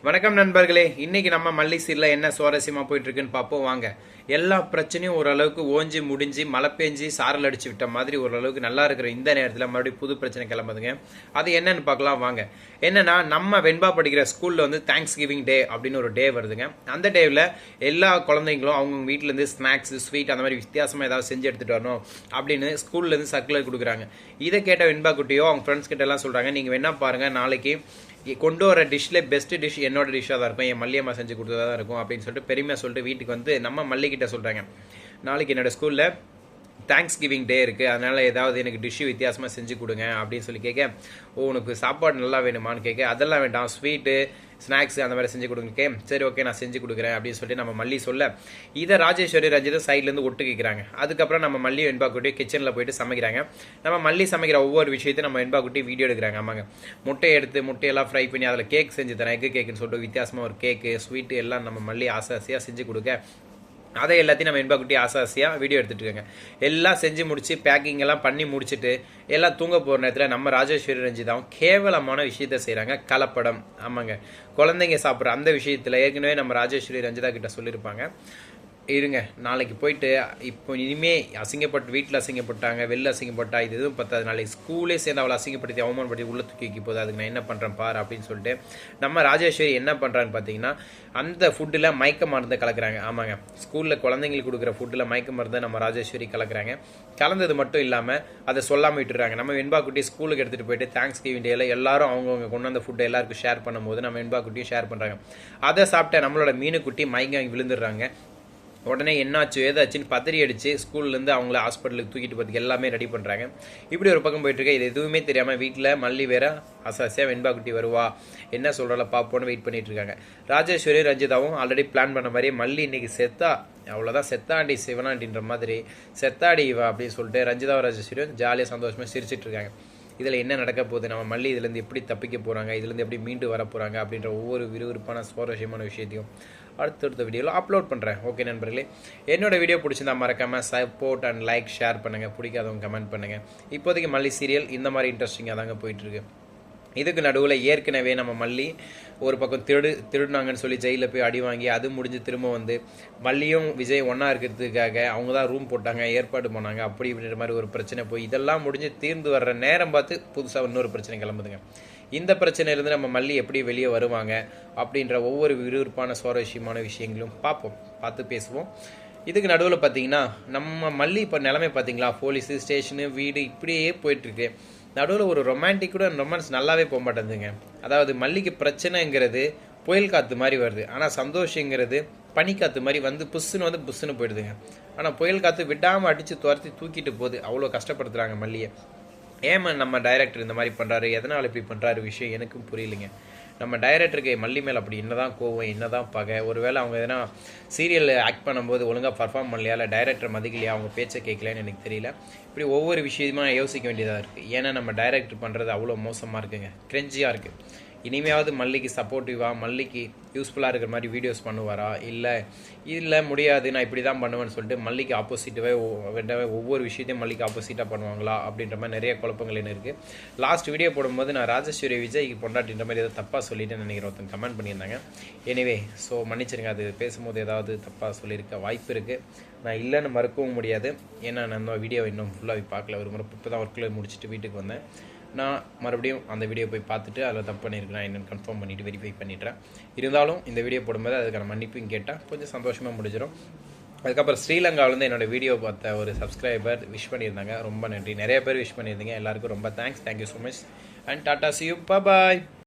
வணக்கம் நண்பர்களே, இன்னைக்கு நம்ம மல்லி சீரில் என்ன சுவாரஸ்யமாக போயிட்டு இருக்குன்னு பார்ப்போம் வாங்க. எல்லா பிரச்சனையும் ஓரளவுக்கு ஓஞ்சி முடிஞ்சு மழை பெஞ்சு சாரல் அடிச்சு விட்ட மாதிரி ஓரளவுக்கு நல்லா இருக்கிற இந்த நேரத்தில் மறுபடியும் புது பிரச்சனை கிளம்புதுங்க. அது என்னன்னு பார்க்கலாம் வாங்க. என்னன்னா, நம்ம வெண்பா படிக்கிற ஸ்கூலில் வந்து தேங்க்ஸ் கிவிங் டே அப்படின்னு ஒரு டே வருதுங்க. அந்த டேவில் எல்லா குழந்தைங்களும் அவங்க வீட்டிலேருந்து ஸ்நாக்ஸ் ஸ்வீட் அந்த மாதிரி வித்தியாசமாக ஏதாவது செஞ்சு எடுத்துகிட்டு வரணும் அப்படின்னு ஸ்கூல்லேருந்து சர்க்குலர் கொடுக்குறாங்க. இதை கேட்ட வெண்பா குட்டியோ அவங்க ஃப்ரெண்ட்ஸ் கிட்ட எல்லாம் சொல்கிறாங்க, நீங்கள் வேணா பாருங்கள், நாளைக்கு கொண்டு வர டிஷ்ல பெஸ்ட் டிஷ் என்னோட டிஷ்ஷாக தான் இருக்கும், என் மல்லியம்மா செஞ்சு கொடுத்ததாக தான் இருக்கும் அப்படின்னு சொல்லிட்டு பெருமையாக சொல்லிட்டு வீட்டுக்கு வந்து நம்ம மல்லிகிட்ட சொல்கிறாங்க, நாளைக்கு என்னோட ஸ்கூலில் தேங்க்ஸ் கிவிங் டே இருக்குது, அதனால் ஏதாவது எனக்கு டிஷ்ஷு வித்தியாசமாக செஞ்சு கொடுங்க அப்படின்னு சொல்லி கேட்க, உனக்கு சாப்பாடு நல்லா வேணுமான்னு கேட்க, அதெல்லாம் வேண்டாம், ஸ்வீட்டு ஸ்நாக்ஸ் அந்த மாதிரி செஞ்சு கொடுங்க. சரி ஓகே, நான் செஞ்சு கொடுக்குறேன் அப்படின்னு சொல்லிட்டு நம்ம மல்லி சொல்ல, இதை ராஜேஸ்வரி ரஞ்சிதம் சைட்லேருந்து ஒட்டு கேட்குறாங்க. அதுக்கப்புறம் நம்ம மல்லி வெண்பா குட்டி கிச்சனில் போயிட்டு சமைக்கிறாங்க. நம்ம மல்லி சமைக்கிற ஒவ்வொரு விஷயத்தையும் நம்ம வெண்பா குட்டி வீடியோ எடுக்கிறாங்க. ஆமாங்க, முட்டையெல்லாம் ஃப்ரை பண்ணி அதில் கேக் செஞ்சு தரேன், எக்கு கேக்குன்னு சொல்லிட்டு வித்தியாசமாக ஒரு கேக்கு ஸ்வீட்டு எல்லாம் நம்ம மல்லி ஆசையாக செஞ்சு கொடுக்க, அதை எல்லாத்தையும் நம்ம வெண்பா குட்டி ஆசையாக வீடியோ எடுத்துகிட்டு இருக்காங்க. எல்லாம் செஞ்சு முடிச்சு பேக்கிங் எல்லாம் பண்ணி முடிச்சுட்டு எல்லாம் தூங்க போகிற நேரத்தில் நம்ம ராஜேஸ்வரி ரஞ்சிதாவும் கேவலமான விஷயத்த செய்கிறாங்க, கலப்படம். ஆமாங்க, குழந்தைங்க சாப்பிட்ற அந்த விஷயத்தில் ஏற்கனவே நம்ம ராஜேஸ்வரி ரஞ்சிதா கிட்ட சொல்லியிருப்பாங்க, இருங்க நாளைக்கு போயிட்டு இப்போ இனிமே அசிங்கப்பட்டு வீட்டில் அசிங்கப்பட்டாங்க, வெளில அசிங்கப்பட்டா இது எதுவும் பத்தாது, நாளைக்கு ஸ்கூலே சேர்ந்து அவளை அசிங்கப்படுத்தி அவமானப்படுத்தி உள்ள தூக்கி வைக்க போகுது, அதுக்கு நான் என்ன பண்ணுறேன் பார் அப்படின்னு சொல்லிட்டு நம்ம ராஜேஸ்வரி என்ன பண்ணுறான்னு பார்த்தீங்கன்னா, அந்த ஃபுட்டில் மயக்க மருந்து கலக்குறாங்க. ஆமாங்க, ஸ்கூலில் குழந்தைங்களுக்கு கொடுக்குற ஃபுட்டில் மயக்க மருந்து நம்ம ராஜேஸ்வரி கலக்குறாங்க. கலந்தது மட்டும் இல்லாமல் அதை சொல்லாமல் விட்டுறாங்க. நம்ம வெண்பா குட்டி ஸ்கூலுக்கு எடுத்துகிட்டு போயிட்டு தேங்க்ஸ் கிவிங் டேல எல்லாரும் அவங்கவுங்க கொண்டு வந்த ஃபுட்டை எல்லாருக்கும் ஷேர் பண்ணும்போது நம்ம வெண்பா குட்டியும் ஷேர் பண்ணுறாங்க. அதை சாப்பிட்ட நம்மளோட மீனுக்குட்டி மயங்க விழுந்துடுறாங்க. உடனே என்னாச்சு ஏதாச்சுன்னு பதறி அடிச்சு ஸ்கூல்லேருந்து அவங்கள ஹாஸ்பிட்டலுக்கு தூக்கிட்டு போகிறதுக்கு எல்லாமே ரெடி பண்ணுறாங்க. இப்படி ஒரு பக்கம் போயிட்டுருக்கு. இது எதுவுமே தெரியாமல் வீட்டில் மல்லி வேற அசாசியாக வெண்பா குட்டி வருவா, என்ன சொல்கிறால பார்ப்போன்னு வெயிட் பண்ணிட்டு இருக்காங்க. ராஜேஸ்வரி ரஞ்சிதாவும் ஆல்ரெடி பிளான் பண்ண மாதிரியே மல்லி இன்னைக்கு செத்தா அவ்வளோதான், செத்தாண்டி சிவனாண்டின்ற மாதிரி செத்தாடி இவா அப்படின்னு சொல்லிட்டு ரஞ்சிதாவும் ராஜேஸ்வரியும் ஜாலியாக சந்தோஷமாக சிரிச்சிட்டு இருக்காங்க. இதில் என்ன நடக்க போகுது, நம்ம மல்லி இதுலேருந்து எப்படி தப்பிக்க போகிறாங்க, இதுலேருந்து எப்படி மீண்டு வர போகிறாங்க அப்படின்ற ஒவ்வொரு விறுவிறுப்பான சுவாரஸ்யமான விஷயத்தையும் அடுத்தடுத்த வீடியோவில் அப்லோட் பண்ணுறேன். ஓகே நண்பர்களே, என்னோட வீடியோ பிடிச்சிருந்தா மறக்காமல் சப்போர்ட் அண்ட் லைக் ஷேர் பண்ணுங்கள், பிடிக்காதவங்க கமெண்ட் பண்ணுங்கள். இப்போதைக்கு மல்லி சீரியல் இந்த மாதிரி இன்ட்ரெஸ்டிங்காக தாங்க போயிட்டுருக்கு. இதுக்கு நடுவில் ஏற்கனவே நம்ம மல்லி ஒரு பக்கம் திருடுனாங்கன்னு சொல்லி ஜெயிலில் போய் அடி வாங்கி அது முடிஞ்சு திரும்ப வந்து மல்லியும் விஜய் ஒன்றா இருக்கிறதுக்காக அவங்க தான் ரூம் போட்டாங்க, ஏற்பாடு பண்ணாங்க, அப்படி இப்படின்ற மாதிரி ஒரு பிரச்சனை போய் இதெல்லாம் முடிஞ்சு தீர்ந்து வர்ற நேரம் பார்த்து புதுசாக இன்னொரு பிரச்சனை கிளம்புதுங்க. இந்த பிரச்சனையிலேருந்து நம்ம மல்லி எப்படி வெளியே வருவாங்க அப்படின்ற ஒவ்வொரு விறுவிறுப்பான சுவாரஸ்யமான விஷயங்களும் பார்த்து பேசுவோம். இதுக்கு நடுவில் பார்த்தீங்கன்னா நம்ம மல்லி இப்போ நிலைமை பார்த்தீங்களா, போலீஸு ஸ்டேஷனு வீடு இப்படியே போயிட்டுருக்கு. நடுவில் ஒரு ரொமான்ஸ் நல்லாவே போக மாட்டேங்குதுங்க. அதாவது மல்லிக்கு பிரச்சனைங்கிறது புயல் காற்று மாதிரி வருது, ஆனால் சந்தோஷங்கிறது பனிக்காற்று மாதிரி வந்து புஷ்ஷுன்னு போயிடுதுங்க. ஆனால் புயல் காற்று விடாமல் அடித்து துரத்தி தூக்கிட்டு போகுது, அவ்வளோ கஷ்டப்படுத்துகிறாங்க மல்லியை. ஏமா நம்ம டைரக்டர் இந்த மாதிரி பண்ணுறாரு, எதனால் இப்படி பண்ணுறாரு விஷயம் எனக்கும் புரியலைங்க. நம்ம டைரக்டருக்கு மல்லி மேல் அப்படி என்னதான் கோவம் என்னதான் பகை, ஒருவேளை அவங்க எதனா சீரியல் ஆக்ட் பண்ணும்போது ஒழுங்காக பர்ஃபார்ம் பண்ணலையா, இல்லை டைரக்டர் மதிக்கலையா, அவங்க பேச்சை கேட்கலையான்னு எனக்கு தெரியல. இப்படி ஒவ்வொரு விஷயமா யோசிக்க வேண்டியதாக இருக்குது. ஏன்னா நம்ம டைரக்டர் பண்ணுறது அவ்வளோ மோசமாக இருக்குங்க, கிரெஞ்சியாக இருக்குது. இனிமையாவது மல்லிக்கு சப்போர்ட்டிவாக மல்லிக்கு யூஸ்ஃபுல்லாக இருக்கிற மாதிரி வீடியோஸ் பண்ணுவாரா, இல்லை முடியாது நான் இப்படி தான் பண்ணுவேன்னு சொல்லிட்டு மல்லிக்கு ஆப்போசிட்டாகவே ஒவ்வொரு விஷயத்தையும் மல்லிக்கு ஆப்போசிட்டாக பண்ணுவாங்களா அப்படின்ற மாதிரி நிறைய குழப்பங்கள் என்ன இருக்குது. லாஸ்ட் வீடியோ போடும்போது நான் ராஜேஸ்வரி விஜய்க்கு பொண்டாட்டின்ற மாதிரி ஏதோ தப்பாக சொல்லிட்டு நினைக்கிறேன், ஒருத்தன் கமெண்ட் பண்ணியிருந்தாங்க. எனிவே ஸோ மன்னிச்சிருங்க, அது பேசும்போது ஏதாவது தப்பாக சொல்லியிருக்க வாய்ப்பு இருக்குது. நான் இல்லைன்னு மறுக்கவும் முடியாது, ஏன்னா நான் இந்த வீடியோ இன்னும் ஃபுல்லாக பார்க்கல. ஒரு முறை இப்போ தான் ஒர்க்கில் முடிச்சுட்டு வீட்டுக்கு வந்தேன். நான் மறுபடியும் அந்த வீடியோ போய் பார்த்துட்டு அதில் தப்பு பண்ணியிருக்கேன் என்னென்னு கன்ஃபார்ம் பண்ணிவிட்டு வெரிஃபை பண்ணிட்டுறேன். இருந்தாலும் இந்த வீடியோ போடும்போது அதுக்கான மன்னிப்பும் கேட்டால் கொஞ்சம் சந்தோஷமாக முடிஞ்சிடும். அதுக்கப்புறம் ஸ்ரீலங்காவிலேருந்து என்னோடய வீடியோ பார்த்த ஒரு சப்ஸ்கிரைபர் விஷ் பண்ணியிருந்தாங்க, ரொம்ப நன்றி. நிறைய பேர் விஷ் பண்ணியிருந்தீங்க, எல்லாருக்கும் ரொம்ப thank you so much and tata C you, bye.